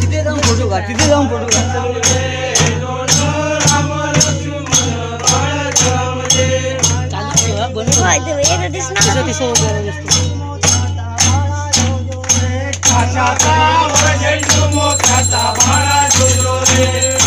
तिथे जाऊन फोटो काढ, तिथे जाऊन फोटो काढ. काशाचा वर झेंडू मोत्याचा भाळा झुलू रे.